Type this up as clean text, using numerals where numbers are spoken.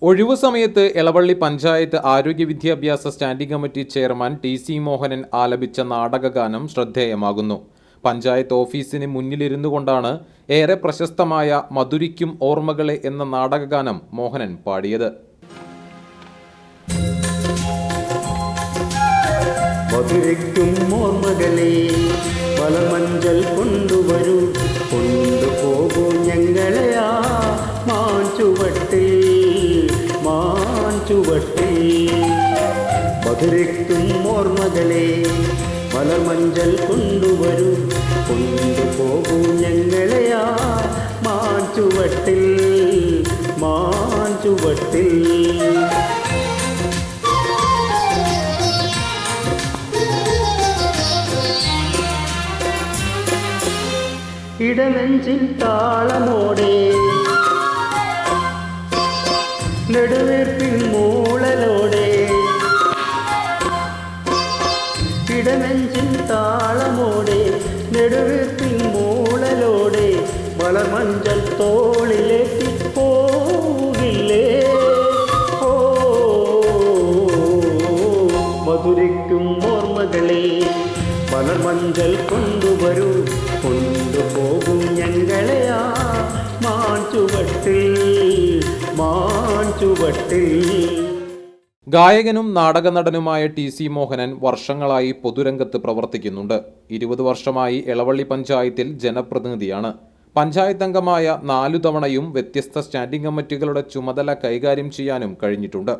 ഒഴിവു സമയത്ത് എളവള്ളി പഞ്ചായത്ത് ആരോഗ്യ വിദ്യാഭ്യാസ സ്റ്റാൻഡിംഗ് കമ്മിറ്റി ചെയർമാൻ ടി.സി. മോഹനൻ ആലപിച്ച നാടകഗാനം ശ്രദ്ധേയമാകുന്നു. പഞ്ചായത്ത് ഓഫീസിന് മുന്നിലിരുന്നു കൊണ്ടാണ് ഏറെ പ്രശസ്തമായ മധുരിക്കും ഓർമ്മകളെ എന്ന നാടകഗാനം മോഹനൻ പാടിയത്. മധുരിക്കും ഓർമ്മകളെ മലമഞ്ചൽ കൊണ്ടുവരൂ, കൊണ്ടുപോകൂ ഞങ്ങളെയാ മാഞ്ചുവട്ടിൽ. മധുരിക്കും ഓർമ്മകളെ മലമഞ്ചൽ കൊണ്ടുവരൂ, കൊണ്ടുപോകൂ ഞങ്ങളെയാ മാഞ്ചുവട്ടിൽ. ഇടനെഞ്ചിൻ താളമോടെ നെടുവീർപ്പിൻ മൂളലോടെ, ഇടനെഞ്ചിൻ താളമോടെ നെടുവീർപ്പിൻ മൂളലോടെ വളമഞ്ചൽ തോളിലേക്ക് പോകില്ലേ. മധുരിക്കും ഓർമ്മകളെ വളമഞ്ചൽ കൊണ്ടുവരൂ, കൊണ്ടുപോകും ഞങ്ങളെയാ മാഞ്ചുവട്ടിൽ. ഗായകനും നാടകനടനുമായ ടി.സി. മോഹനൻ വർഷങ്ങളായി പൊതുരംഗത്ത് പ്രവർത്തിക്കുന്നുണ്ട്. 20 വർഷമായി എളവള്ളി പഞ്ചായത്തിൽ ജനപ്രതിനിധിയാണ്. പഞ്ചായത്ത് അംഗമായ 4 തവണയും വ്യത്യസ്ത സ്റ്റാൻഡിംഗ് കമ്മിറ്റികളുടെ ചുമതല കൈകാര്യം ചെയ്യാനും കഴിഞ്ഞിട്ടുണ്ട്.